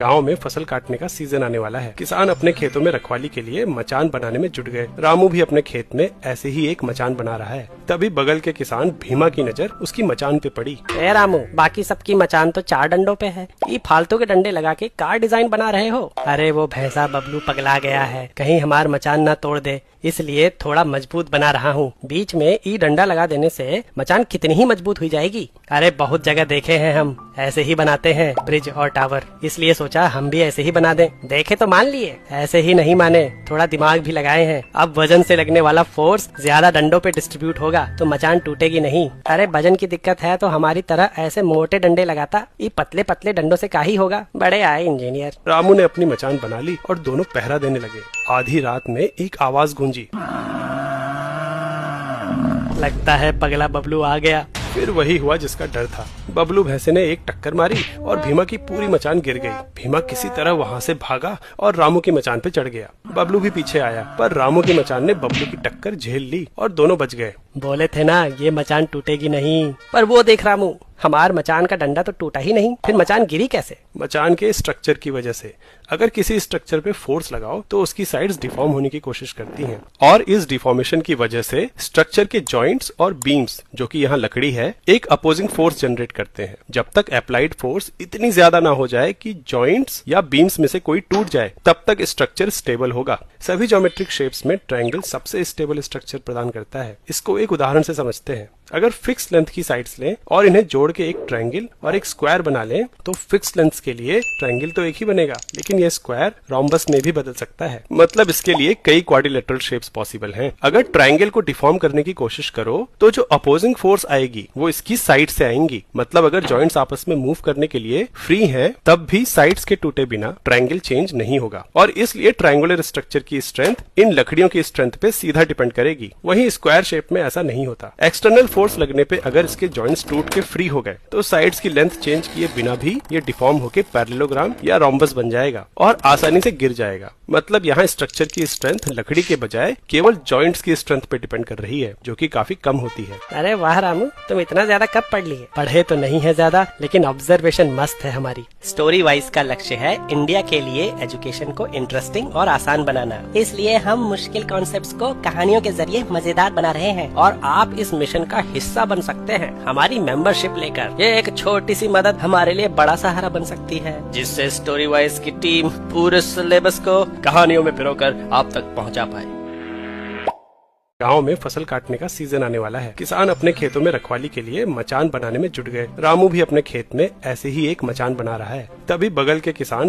गांव में फसल काटने का सीजन आने वाला है। किसान अपने खेतों में रखवाली के लिए मचान बनाने में जुट गए। रामू भी अपने खेत में ऐसे ही एक मचान बना रहा है। तभी बगल के किसान भीमा की नजर उसकी मचान पे पड़ी। ए रामू, बाकी सबकी मचान तो 4 डंडों पे है, ये फालतू के डंडे लगा के कार डिजाइन बना रहे हो। अरे वो भैंसा बबलू पगला गया है, कहीं हमार मचान न तोड़ दे, इसलिए थोड़ा मजबूत बना रहा हूँ। बीच में ई डंडा लगा देने से मचान कितनी ही मजबूत हुई जाएगी। अरे बहुत जगह देखे हैं हम, ऐसे ही बनाते हैं ब्रिज और टावर, इसलिए सोचा हम भी ऐसे ही बना दें। देखे तो मान लिए, ऐसे ही नहीं माने, थोड़ा दिमाग भी लगाए हैं। अब वजन से लगने वाला फोर्स ज्यादा डंडों पे डिस्ट्रीब्यूट होगा तो मचान टूटेगी नहीं। अरे वजन की दिक्कत है तो हमारी तरह ऐसे मोटे डंडे लगाता, ये पतले पतले डंडों से काहे होगा। बड़े आए इंजीनियर। रामू ने अपनी मचान बना ली और दोनों पहरा देने लगे। आधी रात में एक आवाज गूंजी, लगता है पगला बबलू आ गया। फिर वही हुआ जिसका डर था। बबलू भैंसे ने एक टक्कर मारी और भीमा की पूरी मचान गिर गई। भीमा किसी तरह वहाँ से भागा और रामू की मचान पे चढ़ गया। बबलू भी पीछे आया, पर रामू की मचान ने बबलू की टक्कर झेल ली और दोनों बच गए। बोले थे ना ये मचान टूटेगी नहीं, पर वो देख रामू, हमार मचान का डंडा तो टूटा ही नहीं, फिर मचान गिरी कैसे? मचान के स्ट्रक्चर की वजह से। अगर किसी स्ट्रक्चर पे फोर्स लगाओ तो उसकी साइड्स डिफॉर्म होने की कोशिश करती हैं, और इस डिफॉर्मेशन की वजह से स्ट्रक्चर के जॉइंट्स और बीम्स, जो कि यहाँ लकड़ी है, एक अपोजिंग फोर्स जनरेट करते हैं। जब तक अप्लाइड फोर्स इतनी ज्यादा ना हो जाए कि जॉइंट्स या बीम्स में से कोई टूट जाए, तब तक स्ट्रक्चर स्टेबल होगा। सभी ज्योमेट्रिक शेप्स में ट्रायंगल सबसे स्टेबल स्ट्रक्चर प्रदान करता है। इसको एक उदाहरण से समझते हैं। अगर फिक्स लेंथ की साइड्स लें और इन्हें जोड़ के एक ट्रायंगल और एक स्क्वायर बना लें, तो फिक्स लेंथ के लिए ट्रायंगल तो एक ही बनेगा, लेकिन यह स्क्वायर रोम्बस में भी बदल सकता है। मतलब इसके लिए कई क्वाड्रिलेटरल शेप्स पॉसिबल हैं। अगर ट्रायंगल को डिफॉर्म करने की कोशिश करो तो जो अपोजिंग फोर्स आएगी वो इसकी साइड से आएंगी। मतलब अगर जॉइंट्स आपस में मूव करने के लिए फ्री हैं, तब भी साइड्स के टूटे बिना ट्रायंगल चेंज नहीं होगा। और इसलिए ट्रायंगुलर स्ट्रक्चर की स्ट्रेंथ इन लकड़ियों की स्ट्रेंथ पे सीधा डिपेंड करेगी। वहीं स्क्वायर शेप में ऐसा नहीं होता। एक्सटर्नल फोर्स लगने पे अगर इसके जॉइंट्स टूट के फ्री हो गए तो साइड्स की लेंथ चेंज किए बिना भी ये डिफॉर्म होके पैरेललोग्राम या रोम्बस बन जाएगा और आसानी से गिर जाएगा। मतलब यहाँ स्ट्रक्चर की स्ट्रेंथ लकड़ी के बजाय केवल जॉइंट्स की स्ट्रेंथ पे डिपेंड कर रही है, जो कि काफी कम होती है। अरे वाह रामू, तुम इतना ज्यादा कब पढ़ लिए? पढ़े तो नहीं है ज्यादा, लेकिन ऑब्जर्वेशन मस्त है हमारी। स्टोरी वाइज का लक्ष्य है इंडिया के लिए एजुकेशन को इंटरेस्टिंग और आसान बनाना, इसलिए हम मुश्किल कॉन्सेप्ट्स को कहानियों के जरिए मजेदार बना रहे हैं और आप इस मिशन का हिस्सा बन सकते हैं हमारी मेंबरशिप लेकर। ये एक छोटी सी मदद हमारे लिए बड़ा सहारा बन सकती है, जिससे स्टोरी वाइज की टीम पूरे सिलेबस को कहानियों में पिरोकर आप तक पहुंचा पाए। गांव में फसल काटने का सीजन आने वाला है। किसान अपने खेतों में रखवाली के लिए मचान बनाने में जुट गए। रामू भी अपने खेत में ऐसे ही एक मचान बना रहा है। तभी बगल के किसान